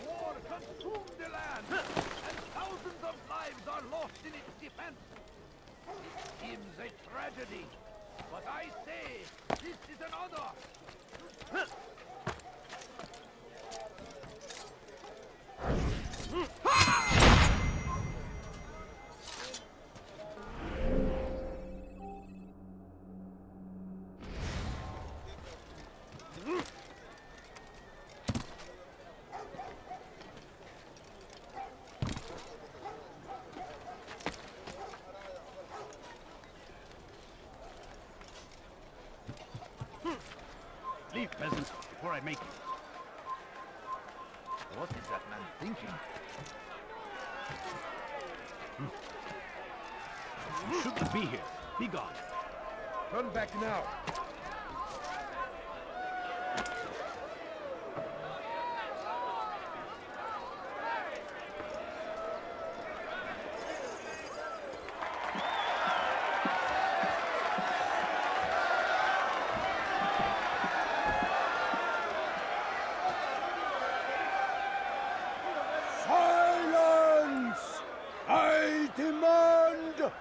war consumed the land, and thousands of lives are lost in its defense. It seems a tragedy, but I say this is an honor. Leave, peasants, before I make it. What is that man thinking? You shouldn't be here. Be gone. Turn back now.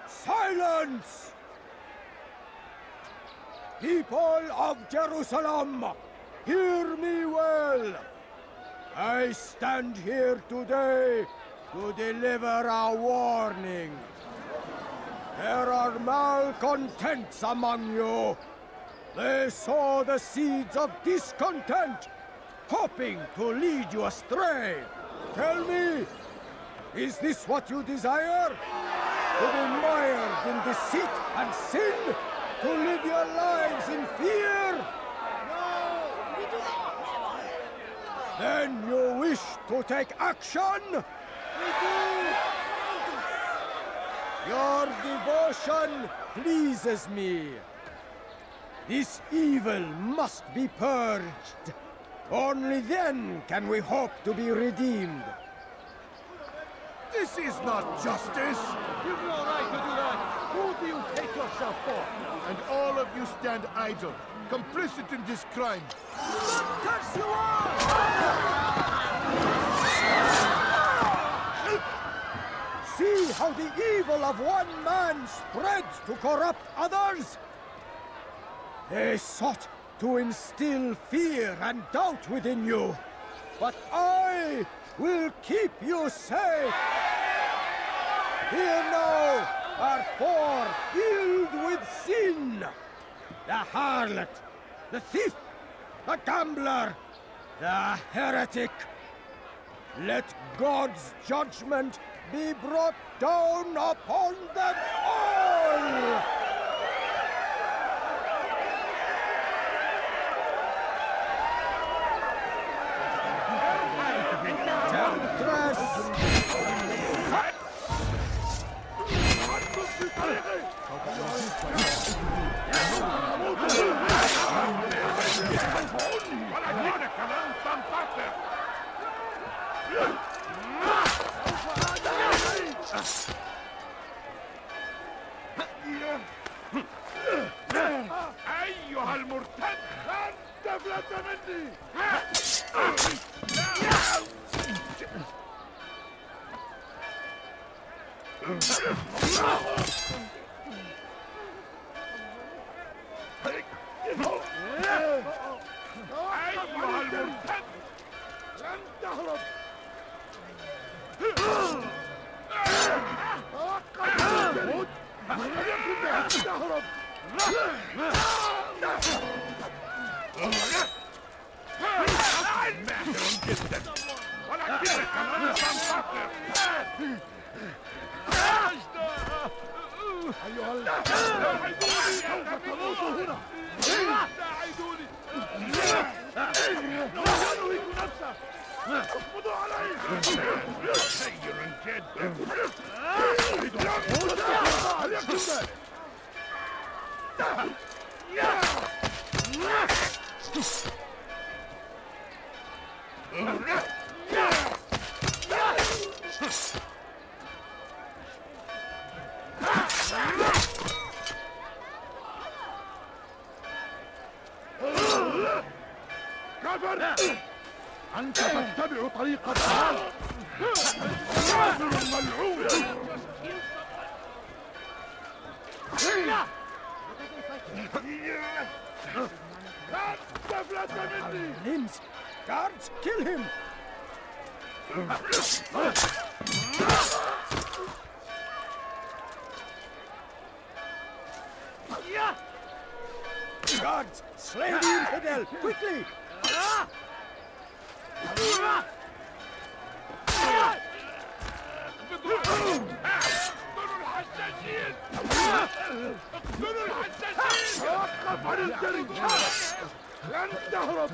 Silence! People of Jerusalem, hear me well. I stand here today to deliver a warning. There are malcontents among you. They sow the seeds of discontent, hoping to lead you astray. Tell me, is this what you desire? To be mired in deceit and sin? To live your lives in fear? No, we do not. Then you wish to take action? We do. Your devotion pleases me. This evil must be purged. Only then can we hope to be redeemed. This is not justice! You've no right to do that! Who do you take yourself for? And all of you stand idle, complicit in this crime. Curse you all! See how the evil of one man spreads to corrupt others? They sought to instill fear and doubt within you, but I will keep you safe. Here now are four filled with sin. The harlot, the thief, the gambler, the heretic. Let God's judgment be brought down upon them all! أيها المرتد أنت فلت مني أيها المرتد لن تهرب توقف تهرب ماهر جدا ولكنك لن تنتصر أيها ساعدوني هنا ساعدوني ينهك نفسه اقبضوا عليه سير جدا هل يكن ذلك كفر أنت تتبع طريق الضلال. كافر ملعون. لا تفلت مني. Limbs! Guards, kill him! Guards, slay the infidel, quickly! اقتلوا الحشاشين! توقف عن الجري! لن تهرب!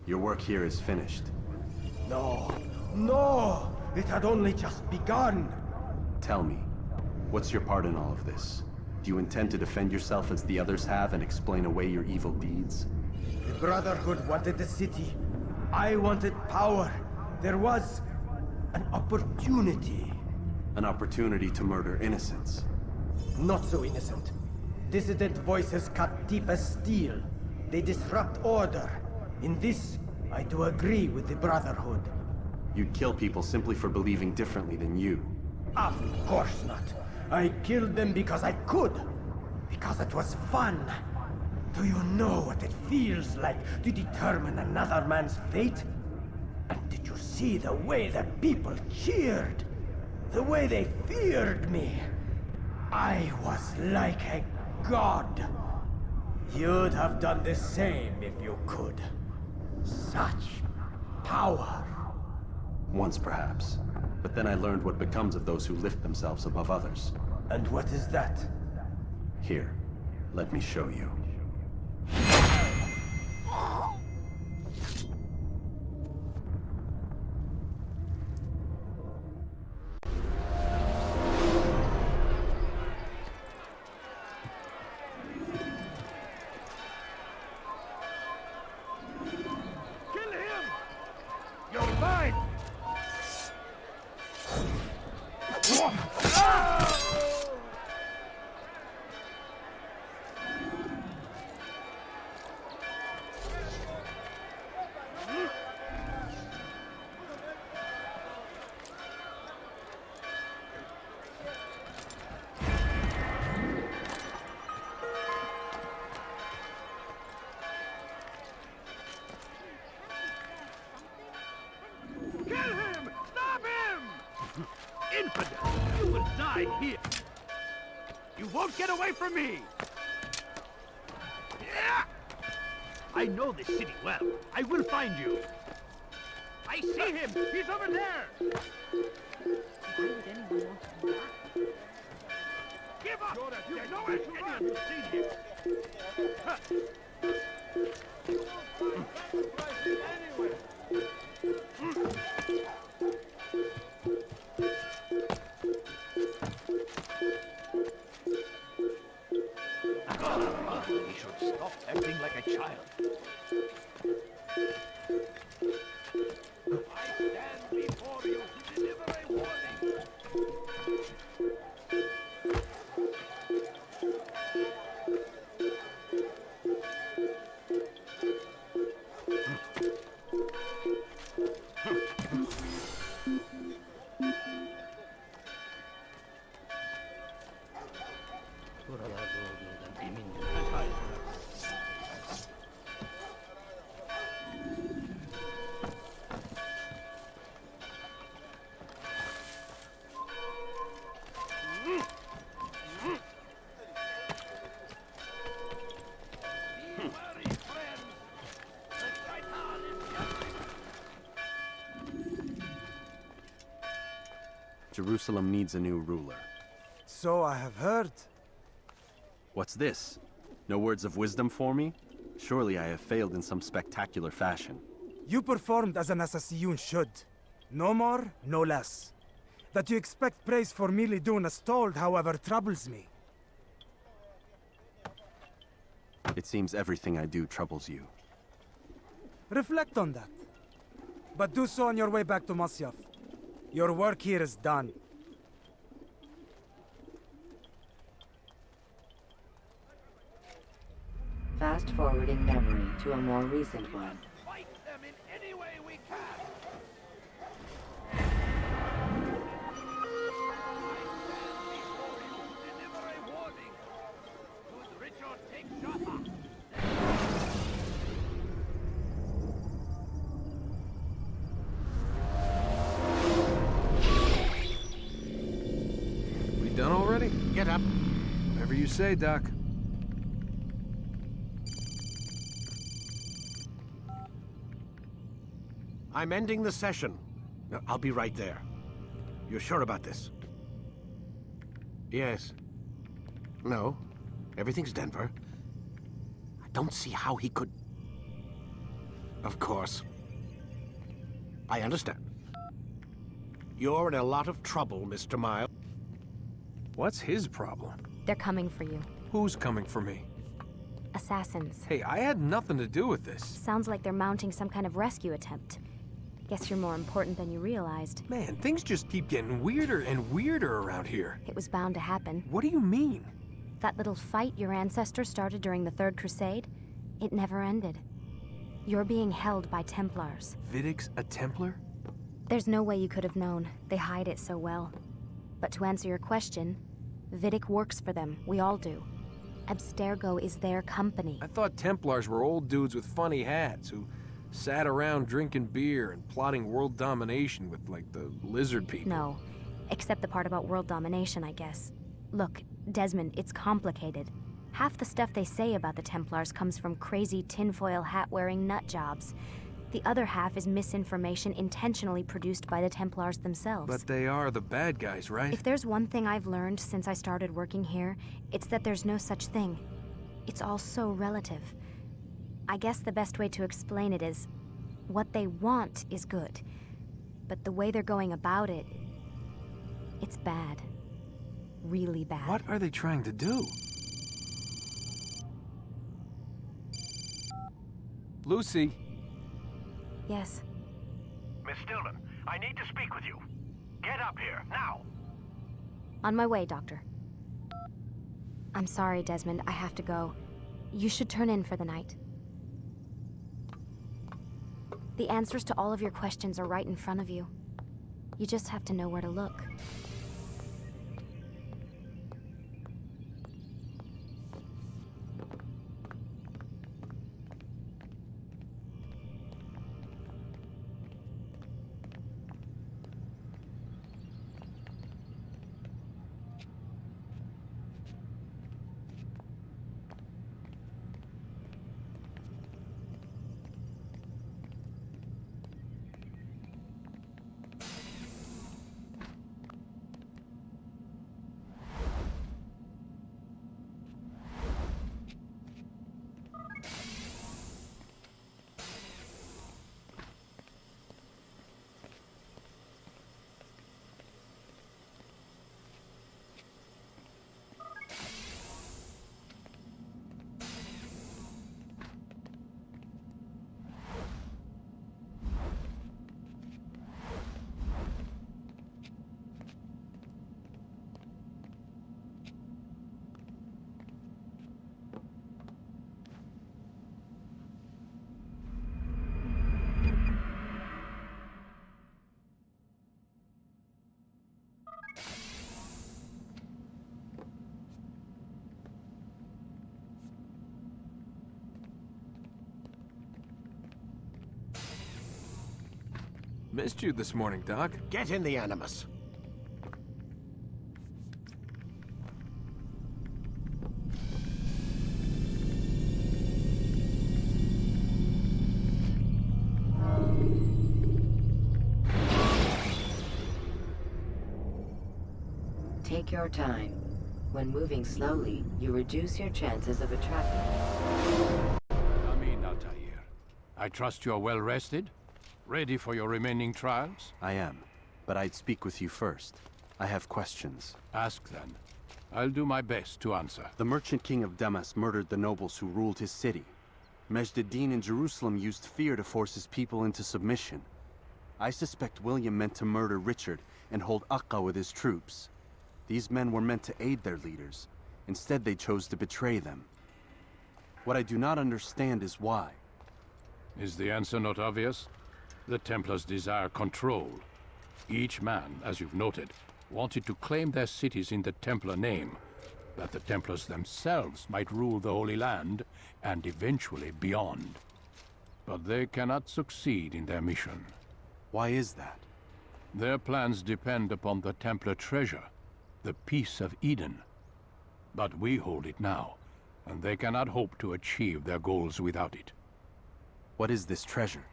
Your work here is finished. No, no! It had only just begun! Tell me, what's your part in all of this? Do you intend to defend yourself as the others have and explain away your evil deeds? The Brotherhood wanted the city. I wanted power. There was an opportunity. An opportunity to murder innocents. Not so innocent. Dissident voices cut deep as steel. They disrupt order. In this, I do agree with the Brotherhood. You'd kill people simply for believing differently than you. Of course not. I killed them because I could. Because it was fun. Do you know what it feels like to determine another man's fate? And did you see the way the people cheered? The way they feared me? I was like a god. You'd have done the same if you could. Such power. Once perhaps. But then I learned what becomes of those who lift themselves above others. And what is that? Here, let me show you. Kill him! You're mine! Kill him! Stop him! Infidel! You will die here! You won't get away from me! Yeah! I know this city well. I will find you. I see him! He's over there! Give up! There's no way anyone to see him! Huh. He should stop acting like a child. I stand before you to deliver a warning. Jerusalem needs a new ruler. So I have heard. What's this? No words of wisdom for me? Surely I have failed in some spectacular fashion. You performed as an assassin should. No more, no less. That you expect praise for merely doing as told, however, troubles me. It seems everything I do troubles you. Reflect on that. But do so on your way back to Masyaf. Your work here is done. Fast-forwarding memory to a more recent one. Fight them in any way we can. Deliver a warning. Should Richard take Jaffa? We done already? Get up. Whatever you say, Doc. I'm ending the session. I'll be right there. You're sure about this? Yes. No. Everything's Denver. I don't see how he could... Of course. I understand. You're in a lot of trouble, Mr. Miles. What's his problem? They're coming for you. Who's coming for me? Assassins. Hey, I had nothing to do with this. Sounds like they're mounting some kind of rescue attempt. Guess you're more important than you realized. Man, things just keep getting weirder and weirder around here. It was bound to happen. What do you mean? That little fight your ancestor started during the Third Crusade, it never ended. You're being held by Templars. Vidic's a Templar? There's no way you could have known. They hide it so well. But to answer your question, Vidic works for them. We all do. Abstergo is their company. I thought Templars were old dudes with funny hats who sat around drinking beer and plotting world domination with, like, the lizard people. No, except the part about world domination, I guess. Look, Desmond, it's complicated. Half the stuff they say about the Templars comes from crazy tinfoil hat-wearing nutjobs. The other half is misinformation intentionally produced by the Templars themselves. But they are the bad guys, right? If there's one thing I've learned since I started working here, it's that there's no such thing. It's all so relative. I guess the best way to explain it is, what they want is good. But the way they're going about it, it's bad. Really bad. What are they trying to do? Lucy. Yes. Miss Stillman, I need to speak with you. Get up here, now! On my way, Doctor. I'm sorry, Desmond. I have to go. You should turn in for the night. The answers to all of your questions are right in front of you. You just have to know where to look. Missed you this morning, Doc. Get in the Animus. Take your time. When moving slowly, you reduce your chances of attracting. Come in, Altaïr. I trust you are well rested? Ready for your remaining trials? I am. but I'd speak with you first. I have questions. Ask then. I'll do my best to answer. The merchant king of Damas murdered the nobles who ruled his city. Majd-ad-Din in Jerusalem used fear to force his people into submission. I suspect William meant to murder Richard and hold Akka with his troops. These men were meant to aid their leaders. Instead, they chose to betray them. What I do not understand is why. Is the answer not obvious? The Templars desire control. Each man, as you've noted, wanted to claim their cities in the Templar name, that the Templars themselves might rule the Holy Land, and eventually beyond. But they cannot succeed in their mission. Why is that? Their plans depend upon the Templar treasure, the Peace of Eden. But we hold it now, and they cannot hope to achieve their goals without it. What is this treasure?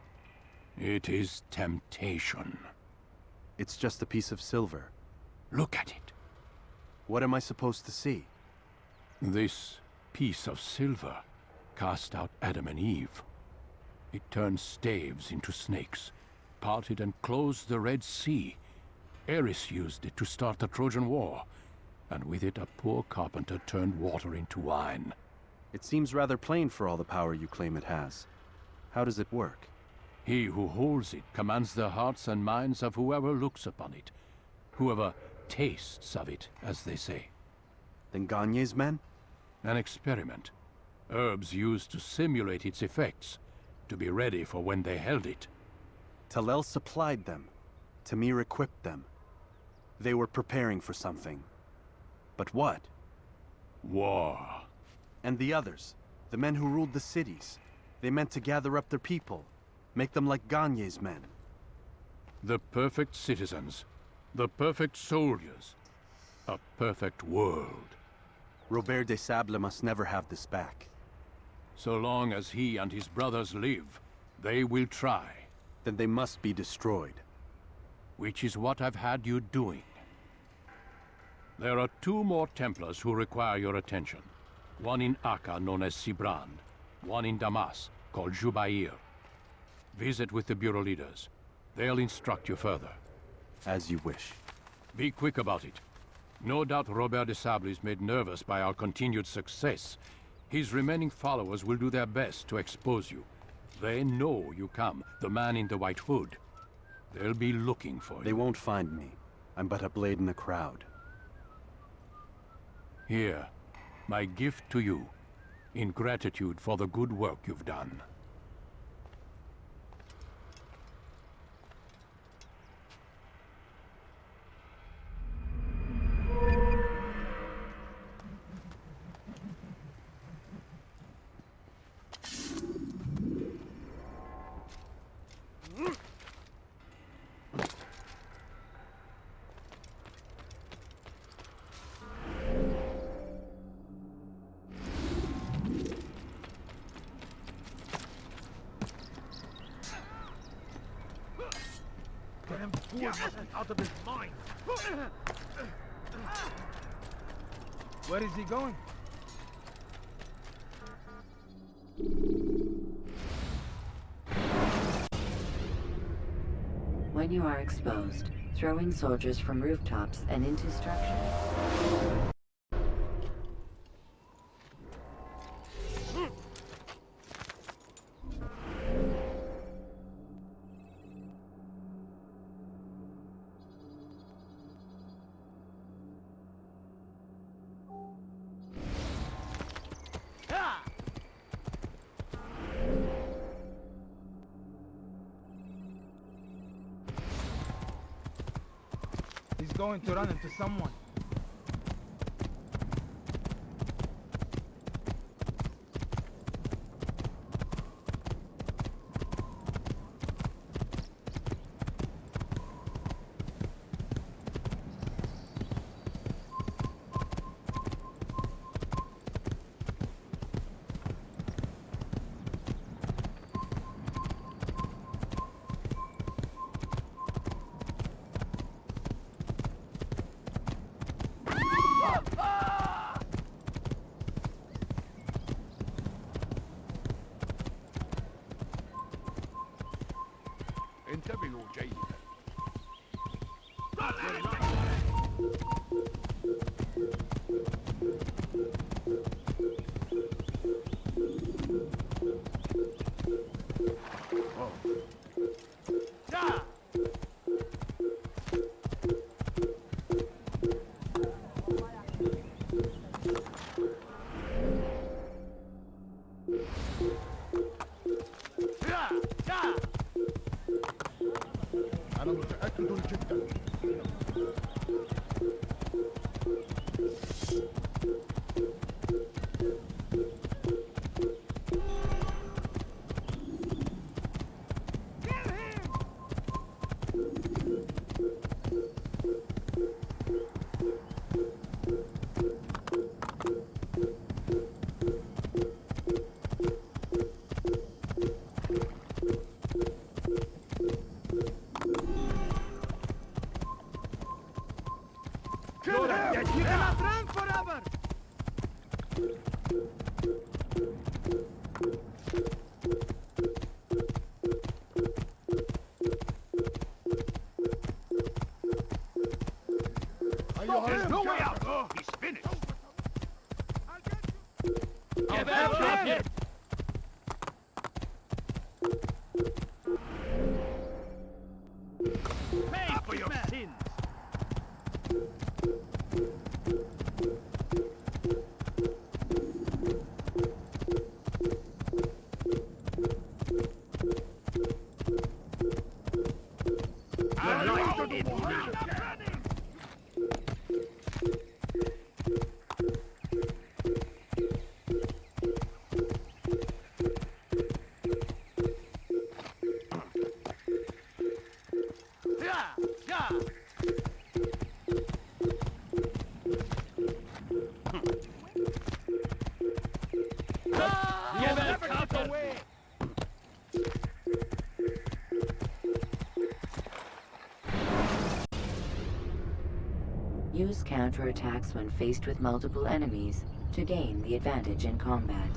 It is temptation. It's just a piece of silver. Look at it. What am I supposed to see? This piece of silver cast out Adam and Eve. It turned staves into snakes, parted and closed the Red Sea. Eris used it to start the Trojan War, and with it a poor carpenter turned water into wine. It seems rather plain for all the power you claim it has. How does it work? He who holds it commands the hearts and minds of whoever looks upon it, whoever tastes of it, as they say. Then Gagne's men? An experiment. Herbs used to simulate its effects, to be ready for when they held it. Talel supplied them. Tamir equipped them. They were preparing for something. But what? War. And the others, the men who ruled the cities, they meant to gather up their people, make them like Gagne's men. The perfect citizens, the perfect soldiers, a perfect world. Robert de Sable must never have this back. So long as he and his brothers live, they will try. Then they must be destroyed. Which is what I've had you doing. There are 2 more Templars who require your attention. One in Akka, known as Sibran. One in Damas, called Jubair. Visit with the Bureau leaders. They'll instruct you further. As you wish. Be quick about it. No doubt Robert de Sable is made nervous by our continued success. His remaining followers will do their best to expose you. They know you come, the man in the white hood. They'll be looking for you. They won't find me. I'm but a blade in the crowd. Here, my gift to you, in gratitude for the good work you've done. Damn fool must be out of his mind. Where is he going? When you are exposed, throw in soldiers from rooftops and into structures. He's going to run into someone. You cannot run forever! There's no way out! Oh, he's finished! Give out! Pay for your sins! Use counterattacks when faced with multiple enemies to gain the advantage in combat.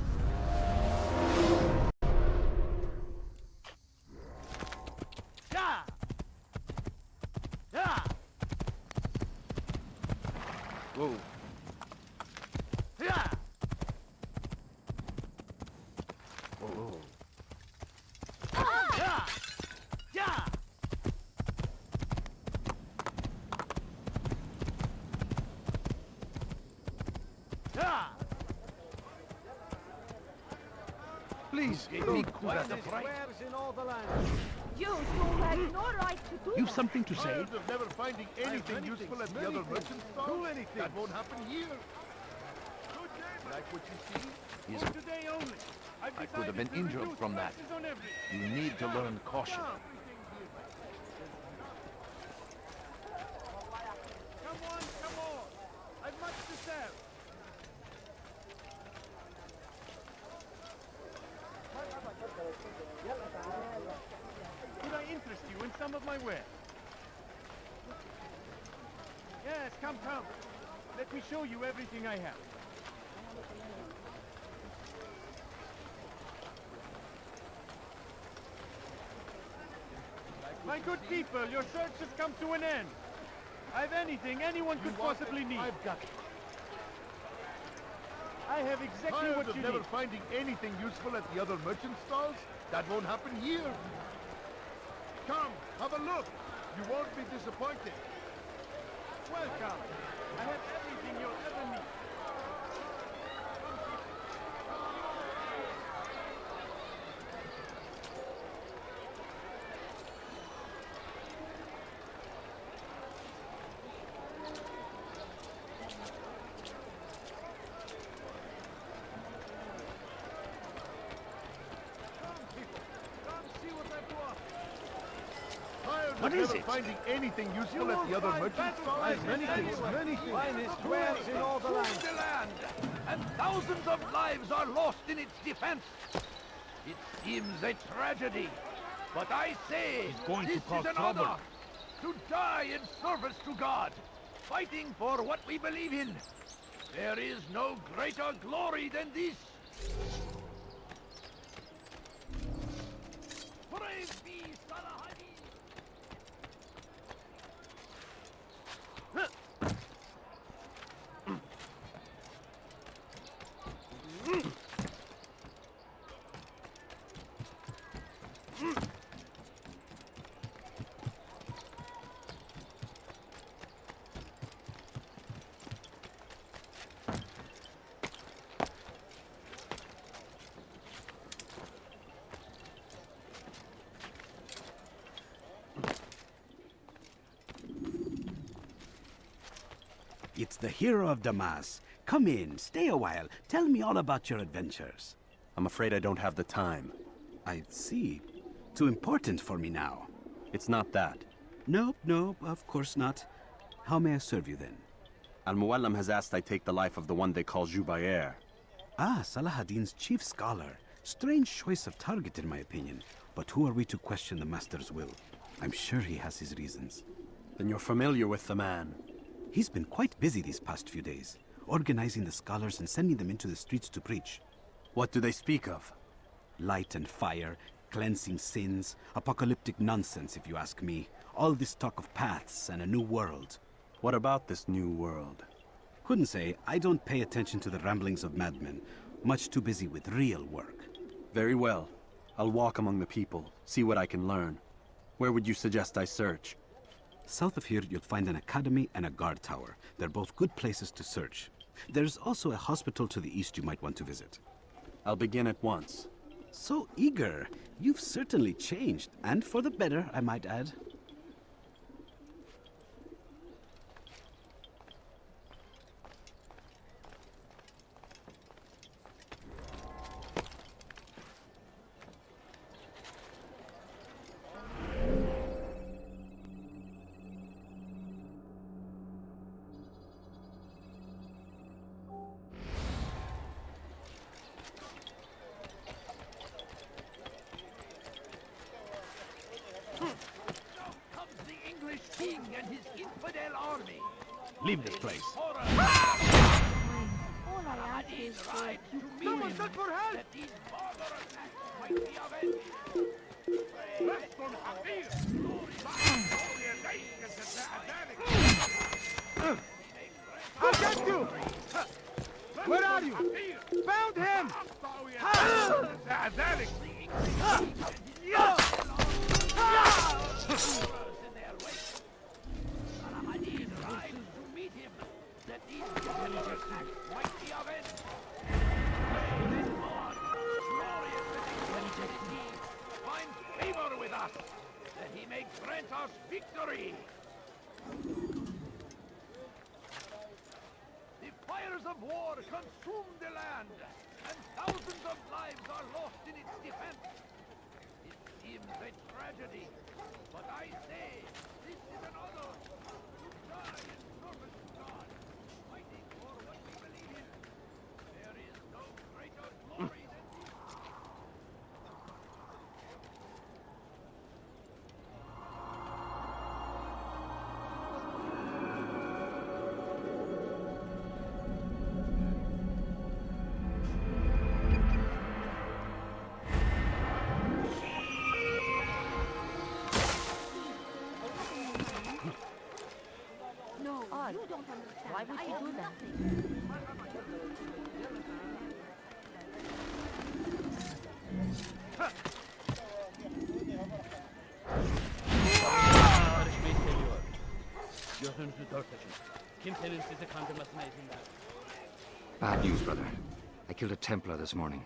Whoa. Please, give me the price. You have no right to do You've that. something to say? Tired of never finding anything useful at the other merchant stalls? That won't happen here. Like what you see? Is Today only. I could have been injured from that. You need to learn caution. Come on! I've much to sell. Could I interest you in some of my wares? Yes, come. Let me show you everything I have. My good people, your search has come to an end. I've anything anyone could possibly need. I've got it. I have exactly Tired what of you never need. finding anything useful at the other merchant stalls? That won't happen here. Come, have a look. You won't be disappointed. Welcome. I have everything you'll ever need. What is it? Finding anything useful at the other merchant stalls? Many things. Finest wares in all the land. The land, and thousands of lives are lost in its defense. It seems a tragedy, but I say this is an honor to die in service to God, fighting for what we believe in. There is no greater glory than this. Praise be Salahadin. it's the hero of Damas. Come in, stay a while. Tell me all about your adventures. I'm afraid I don't have the time. I see. Too important for me now. It's not that. Nope, of course not. How may I serve you then? Al-Muallim has asked I take the life of the one they call Jubayr. Ah, Salahadin's chief scholar. Strange choice of target in my opinion. But who are we to question the master's will? I'm sure he has his reasons. Then you're familiar with the man. He's been quite busy these past few days, organizing the scholars and sending them into the streets to preach. What do they speak of? Light and fire, cleansing sins, apocalyptic nonsense if you ask me. All this talk of paths and a new world. What about this new world? Couldn't say. I don't pay attention to the ramblings of madmen. Much too busy with real work. Very well. I'll walk among the people, see what I can learn. Where would you suggest I search? South of here, you'll find an academy and a guard tower. They're both good places to search. There's also a hospital to the east you might want to visit. I'll begin at once. So eager. You've certainly changed, and for the better, I might add. Leave this place. All I ask is for Someone send for help! That these barbar attacks might be avenged. I'll get you! Where are you? Found him! Find favor with us, that he may grant us victory. The fires of war consume the land, and thousands of lives are lost in its defense. It seems a tragedy, but I say this is an honor to die in service to God, fighting for what we believe in. There is no greater glory than this. no. You don't understand. Why would I you do do that? Barışmayı seviyor. Gözünüzü dört açın. Kimsenin sizi kandırmasına izin vermeyin. Bad news, brother. I killed a Templar this morning.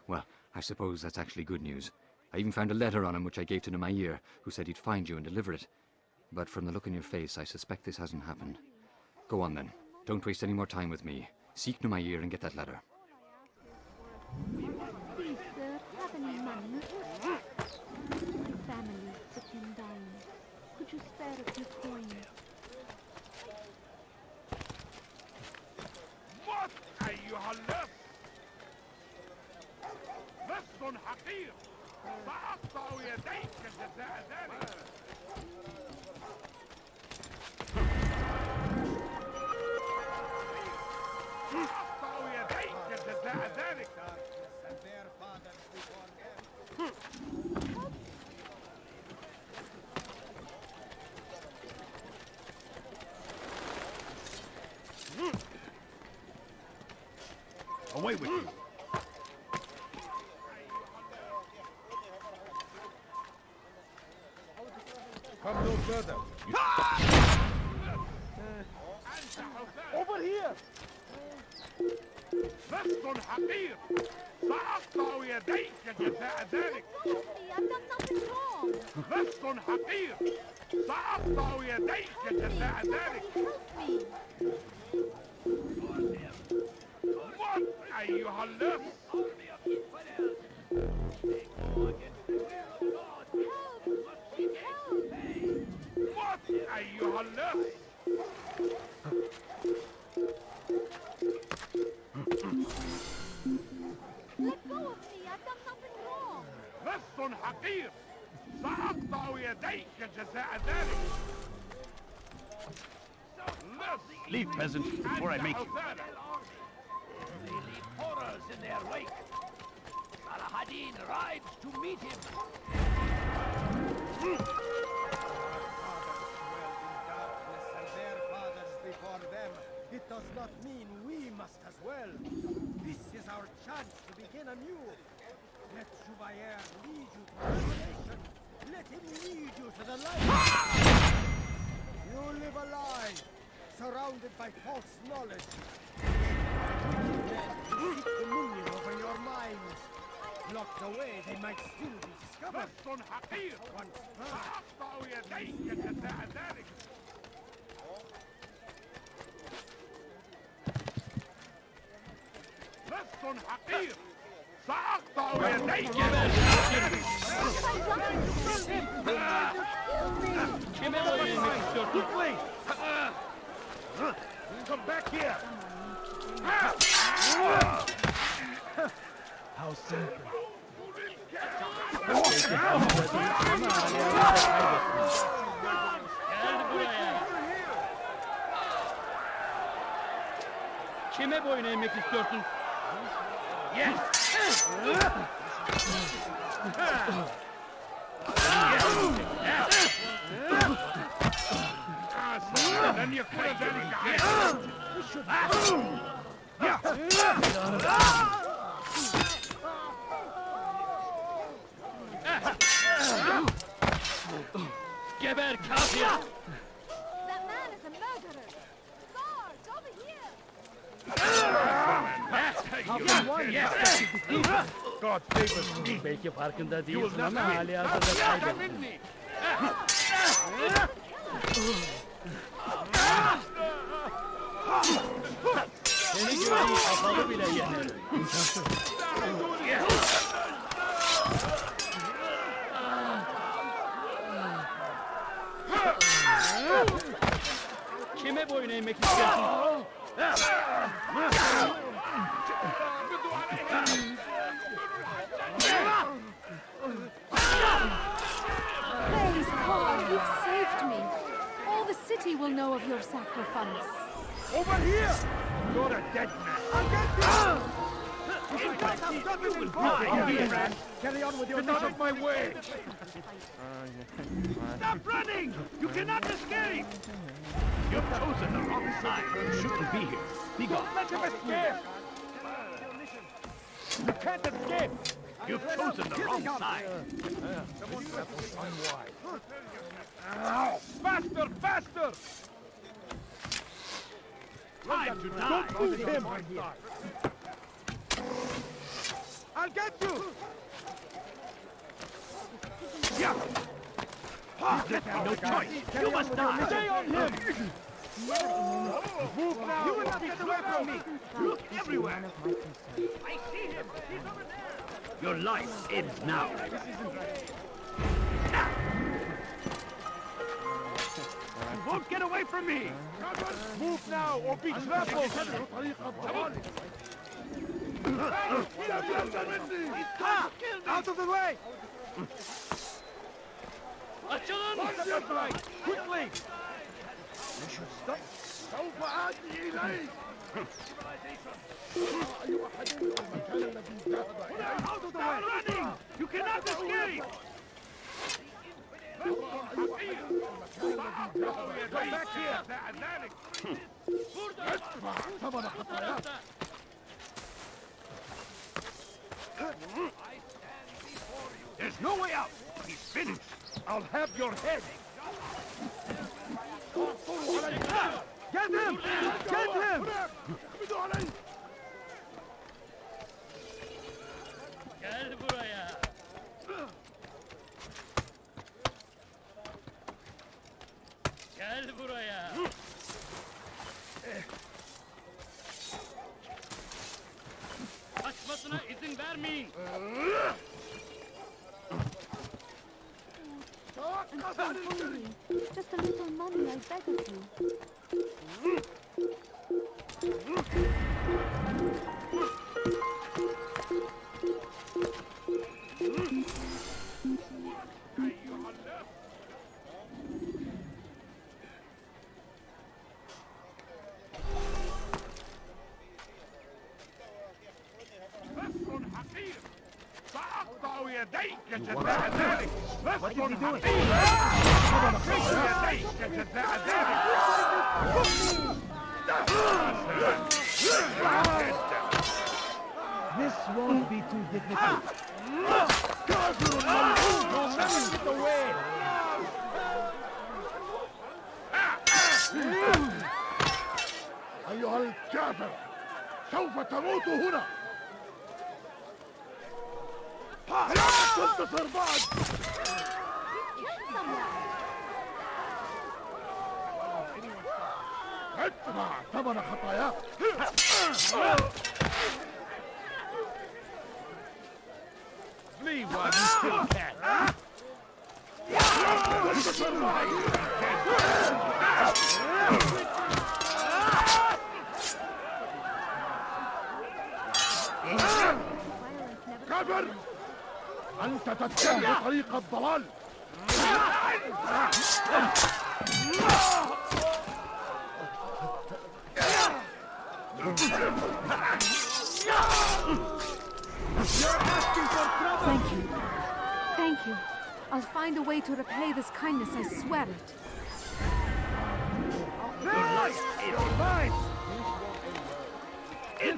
Well, I suppose that's actually good news. I even found a letter on him which I gave to Numair, who said he'd find you and deliver it. But from the look in your face, I suspect this hasn't happened. Go on then. Don't waste any more time with me. Seek Numair and get that letter. Please, sir, have any money? My family has been dying. Could you spare a few coins? What أيها اللص؟ لص حقير سأقطع يديك جزاء ذلك. سأقطع يديك جزاء ذلك. Away with you! Come no further. Over here! لص حقير سأقطع يديك جزاء ذلك. I've done nothing wrong. لص حقير سأقطع يديك جزاء ذلك. Help me. Let go of me! I've done nothing wrong! لص حقير سأقطع يديك جزاء ذلك. Leave, peasant, before I make you. They leave horrors in their wake. Salah-ad-Din rides to meet him. Before them, it does not mean we must as well. This is our chance to begin anew. Let Jubair lead you to revelation. Let him lead you to the light. You live a lie, surrounded by false knowledge. Wicked men seek dominion over your minds. Locked away, they might still be discovered. لص حقير Once سأقطع يديك جزاء ذلك. لص حقير سأقطع يديك. Kime boyun eğmek istiyorsun? Quickly! Come back here! How simple. Gel buraya. Kime boyun eğmek istiyorsun? Yes! Then you could have done Geber kafir! That man is a murderer! Guards, over here! God save us. Belki farkında değilsin ama hali hazırda kaybettin. Seni gördüğü kapalı bile yener. Kime boyun eğmek istiyorsun? Praise God, you've saved me! All the city will know of your sacrifice. Over here! You're a dead man. I'll get you! carry on with your Get out mission. of my way! Stop running! You cannot escape! You've chosen the wrong side. You shouldn't be here. Be gone. Let him escape! You can't escape! You've chosen the wrong side. Faster, faster! Time to die. Don't move him! I'll get you! Yeah. Let me no choice. You must die. Stay on him! Move now! You will not get away from me. Look everywhere. I see him. He's over there. Your life ends now. You won't get away from me. Move now or be trampled! Out of the way! Açılın! Quickly! You should stop! سوف آتي إليك! Out of the way. Running. You cannot escape. Come back here! There's no way out. He's finished. I'll have your head! Get him! Get him! Gel buraya. Gel buraya. Kaçmasına izin vermeyin. I'm so hungry. Just a little money, I beg of you. What is he doing? This won't be too difficult. Get away! أيها الكافر سوف تموت هنا لا تنتصر بعد ادفع ثمن خطاياك Flee while you still can. كافر! أنت تتبع طريق الضلال! Thank you. Thank you. I'll find a way to repay this kindness, I swear it. You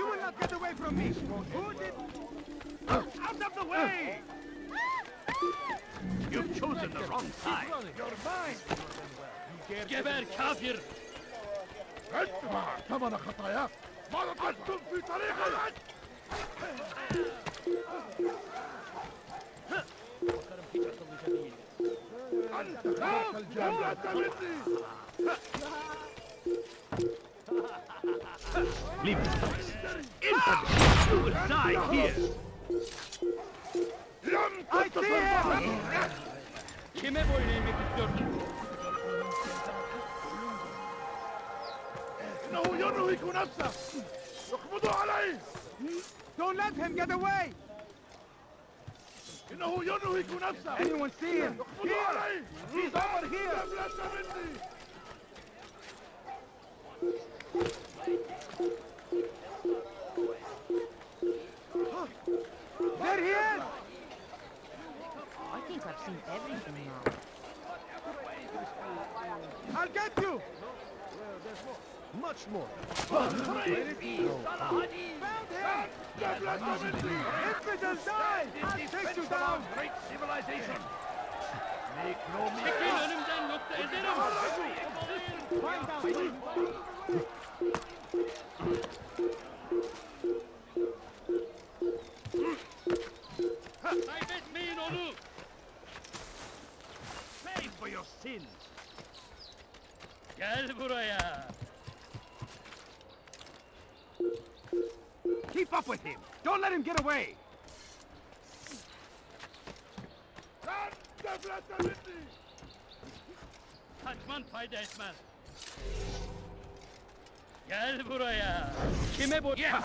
will not get away from me! Who did... Out of the way! You've chosen the wrong side! You're mine! Geber kafir! ادفع ثمن خطاياك! ما رقدتم في طريقي! أنت خلق الجامعة مني! Leave this place. Infidel! You will die here! I see him! Kime boyun eğmek istiyorsun? إنه ينهك نفسه! اقبضوا عليه! Don't let him get away! إنه ينهك نفسه! Anyone see him? اقبضوا عليه! He's over here! أبلغ مني! There he is! I think I've seen everything now. I'll get you! Much more. Found him! Infidel, die! I'll take you down! Great civilization! Make no Çekil mistake! önümden yoksa ederim! Find out! Kaybetmeyin onu! Pay for your sins! Gel buraya! Keep up with him! Don't let him get away! Kaçman fayda etmez. Gel buraya! Kime bu... Yeah.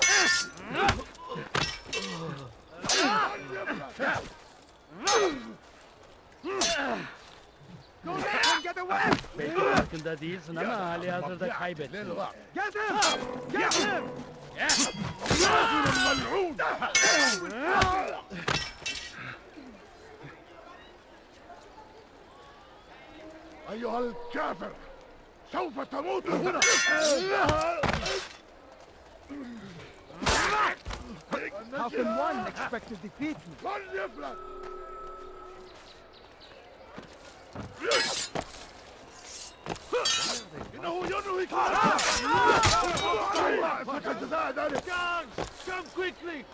Don't let him get away! Belki farkında değilsin ama hali hazırda kaybettin. Get him! Get him! أيها الكافر سوف تموت هنا How can one expect to defeat me? إنه ينهك Come quickly!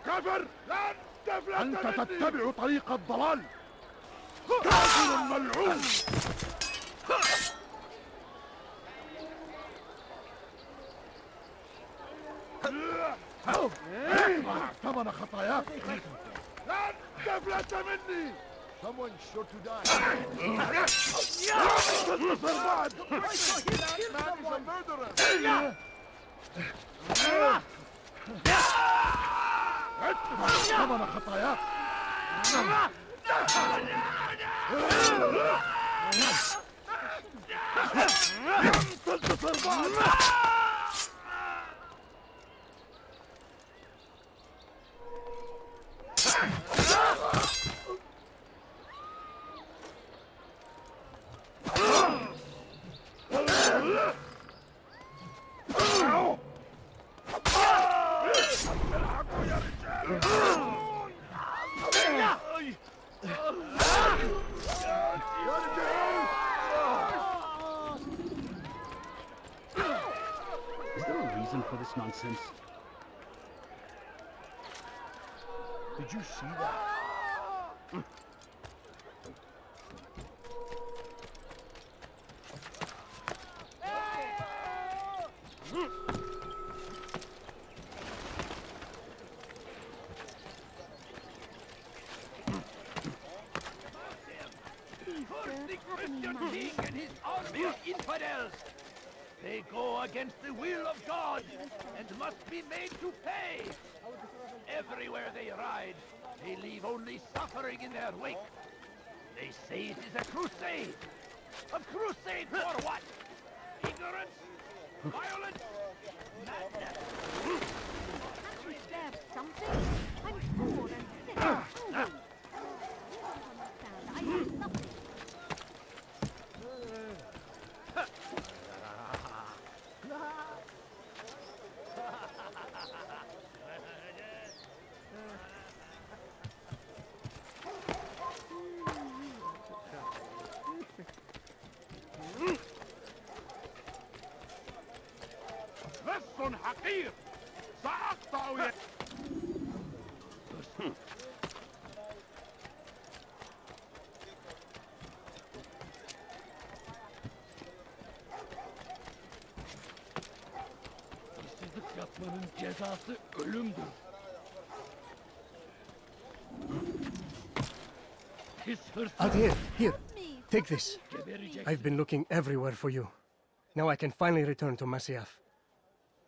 كافر! أنت تتبع طريق الضلال! كافر ملعون! ثمن خطاياك! لا تفلت مني! Someone's sure to die. تنتصر بعد! That man is a murderer! ادفع ثمن خطاياك! Is there a reason for this nonsense? Did you see that? King and his army of infidels! They go against the will of God and must be made to pay! Everywhere they ride, they leave only suffering in their wake. They say it is a crusade! A crusade for what? Ignorance? Violence? Madness? Can't you spare something? I'm poor and sick and hungry. You don't understand. I have nothing. لص حقير سأقطع يدك. Hırsızlık yapmanın cezası ölümdür. Pis hırsız. Altaïr, here. Take this. Gebereceksin. I've been looking everywhere for you. Now I can finally return to Masyaf.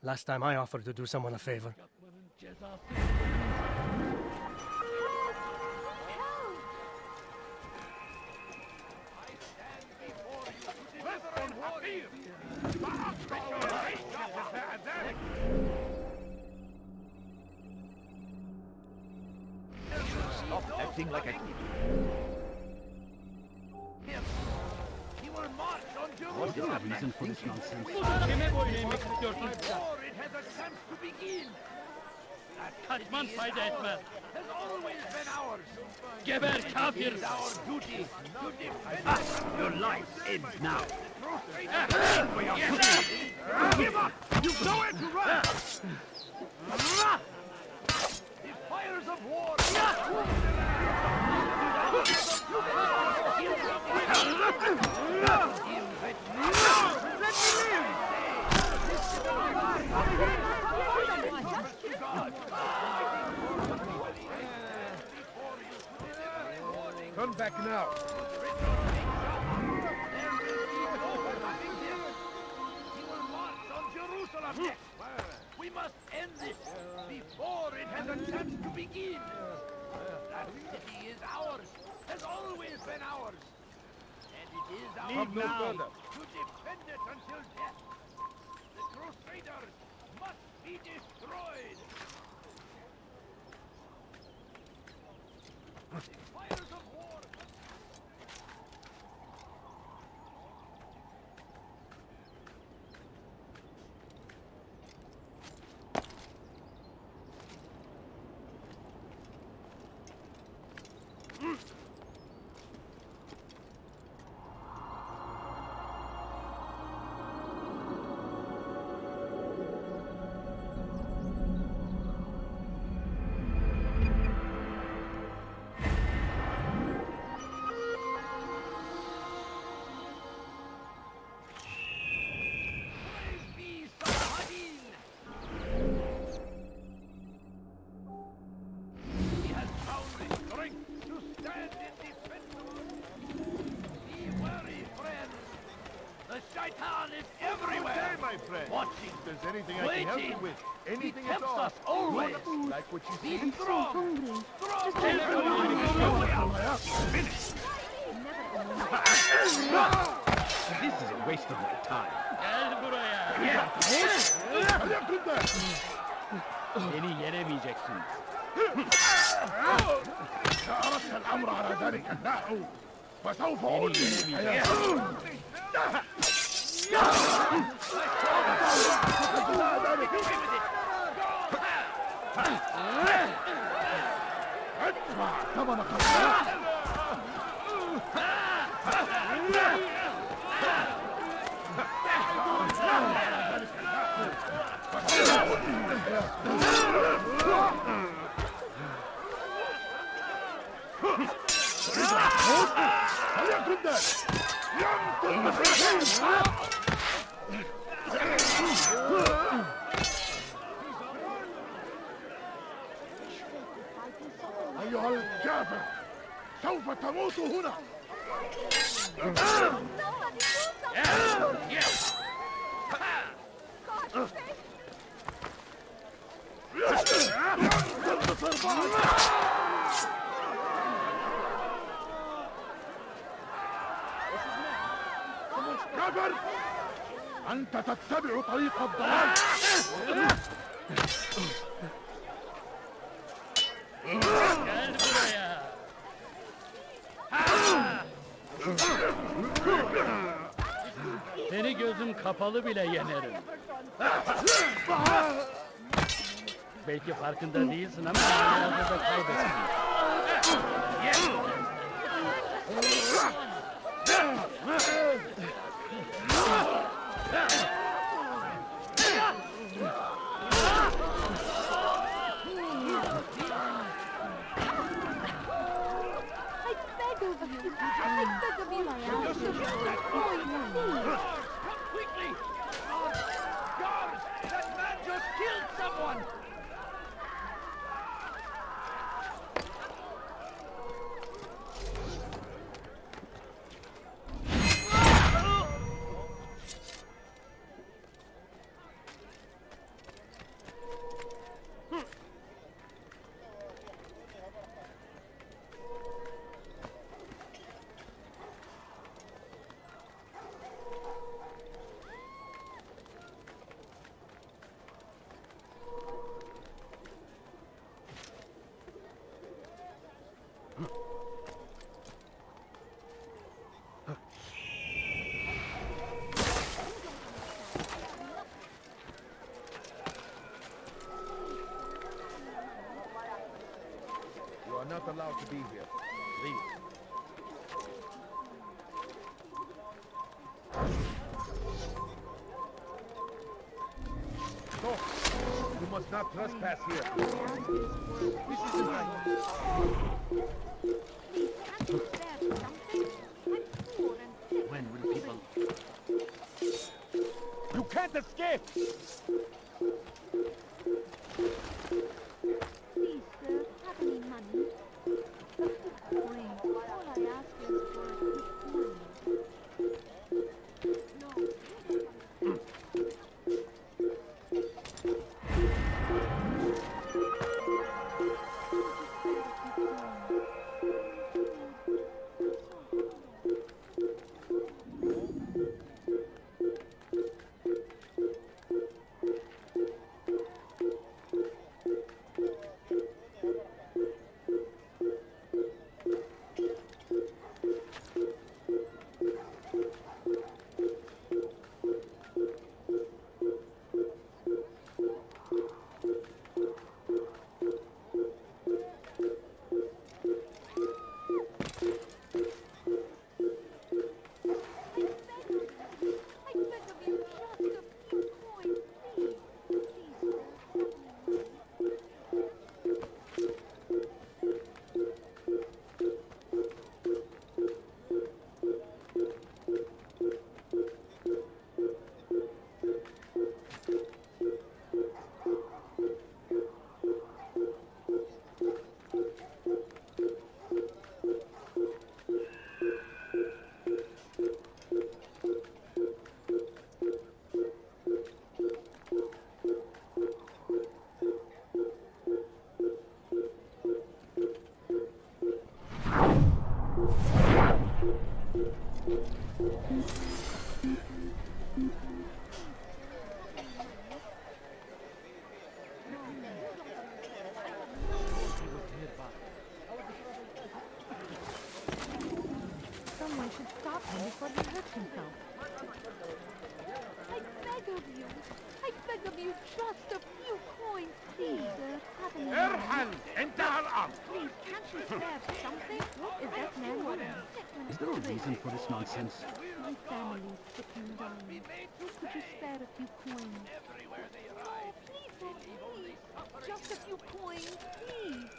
Last time I offered to do someone a favor. Yapmanın cezası. Stop acting like a... He will march on Is there a Jerusalem! reason for this nonsense? Kime boyun eğmek istiyorsun? Before it has a chance to begin! That Kaçman city is fayda ours, etmez. has always been ours! Geber It kafir! is our duty to defend it! Your life ends now. Give up! You've nowhere to run! The fires of war! Come back now. We must end this before it has a chance to begin. That city is ours, has always been ours. And it is our Leave no duty further. to defend it until death. The Crusaders must be destroyed. The fires of war. Watching, If there's anything I can help you with, anything he at tempts all. us always. Like what you Be see? strong. hungry. Strong. Just Everyone, let me no way out. Finish. Never This is a waste of my time. Gel buraya. Beni yenemeyeceksiniz. أردت الأمر على ذلك النحو فسوف ادفع ثمن خسارتك. فليكن ذلك. أيها الكافر سوف تموت هنا. كافر أنت تتبع طريق الضلال. Gel buraya. Seni gözüm kapalı bile yenerim. Belki farkında değilsin ama biraz da kaybettin. Quickly! Guards! That man just killed someone! You are not allowed to be here. Leave. Stop! You must not trespass here. This isn't right. When will people... You can't escape! Please, sir, have any money? Wait, all I ask is for a quick money. reason for this nonsense? My family's sick and dying. Could you spare a few coins? Everywhere they ride, they leave only suffering. Just a few coins, please.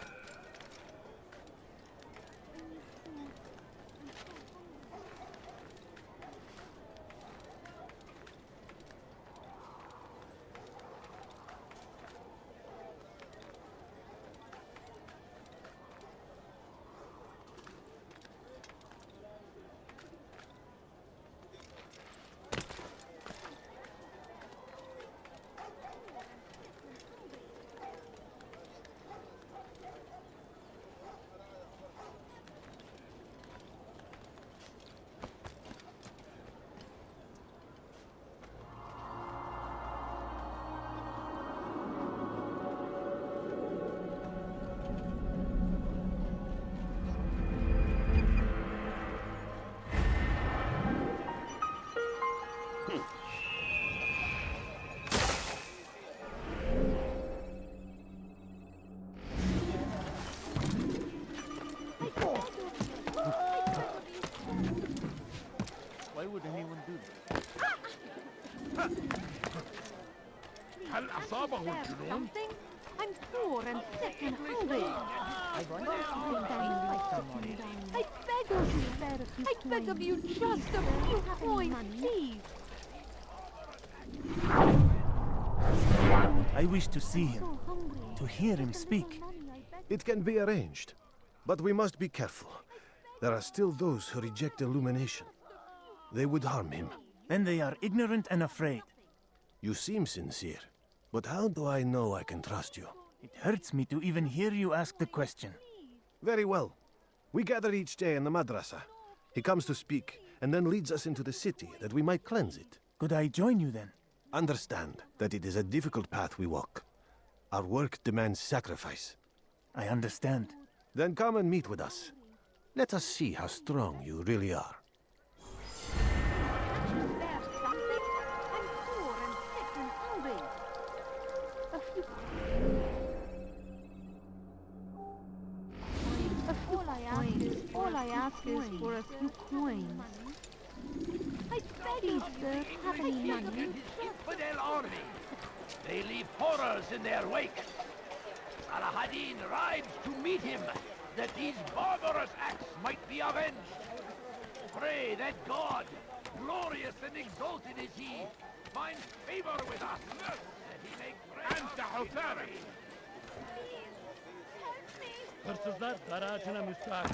Why would anyone do that? هل أصابه الجنون؟ Something? I'm poor and sick and hungry. I wonder if you can find me someone. I beg of you, I beg of you, just a few coins, please. I wish to see him, to hear him speak. It can be arranged, but we must be careful. There are still those who reject illumination. They would harm him. And they are ignorant and afraid. You seem sincere, but how do I know I can trust you? It hurts me to even hear you ask the question. Very well. We gather each day in the madrasa. He comes to speak, and then leads us into the city, that we might cleanse it. Could I join you then? Understand that it is a difficult path we walk. Our work demands sacrifice. I understand. Then come and meet with us. Let us see how strong you really are. All I ask is for a few coins. I beg you, sir, have any money? Infidel army. They leave horrors in their wake. Salah-ad-Din rides to meet him, that these barbarous acts might be avenged. Pray that God, glorious and exalted is he, find favor with us, that he may grant Hırsızlar garajına müstahak.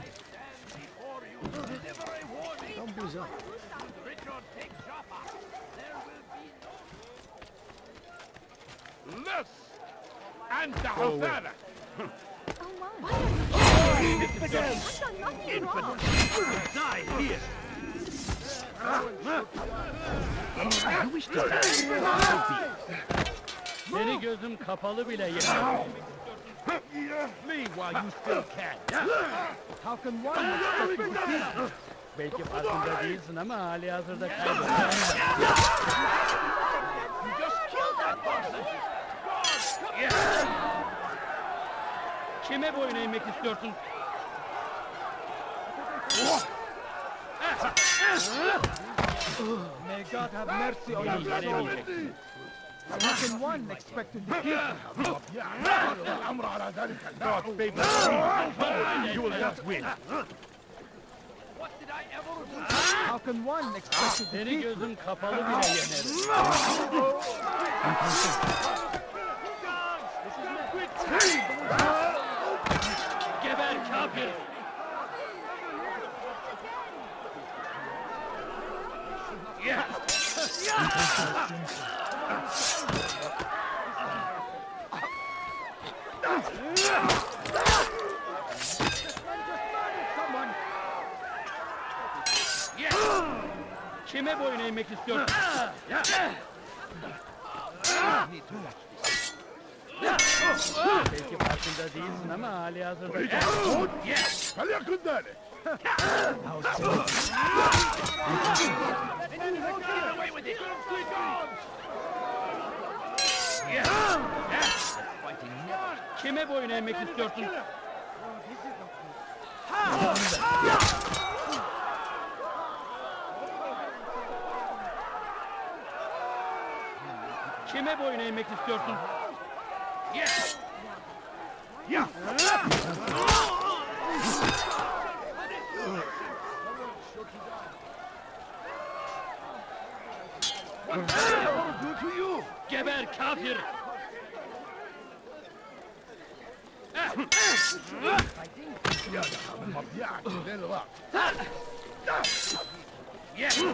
before you deliver a warning. Don't be so. Should Richard take Jaffa, there will be no... Less! أنت عثالك! Die here! I wish to Seni gözüm kapalı bile yeter. Flee while you still can. How can one expect to defeat me? Belki farkında değilsin ama hali hazırda kaybettin. You just killed that person! Kime boyun eğmek istiyorsun? May God have mercy on you. Yenemeyeceksin. How can one expect to defeat me? الأمر على ذلك. God favors you will not win. What did I ever do? How can one expect to defeat Seni me? gözüm kapalı bile yenerim. Geber kafir! Kime boyun eğmek istiyorsun? Belki farkında değilsin ama hali hazırda... فليكن ذلك. Get away with it! Kime boyun eğmek istiyorsun? Kime boyun eğmek istiyorsun? Yes! Yeah! What did I do to you? Geber kafir! Yes!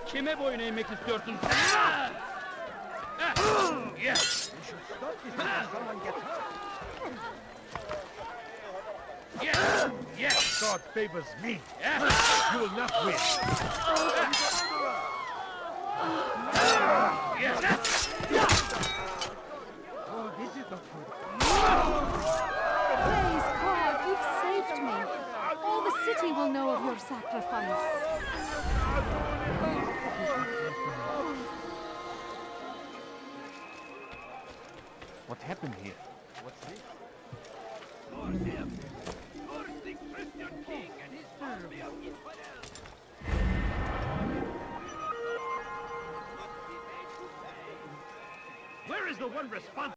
Kime boyun eğmek istiyorsun? Yes! Yes! Yes! God favors me. Yes! You will not win. Yes! Oh, this is not good. Praise God, you've saved me. All the city will know of your sacrifice. What happened here? What's this? Lord him! Lord the Christian king and his army of infidels! Where is the one responsible?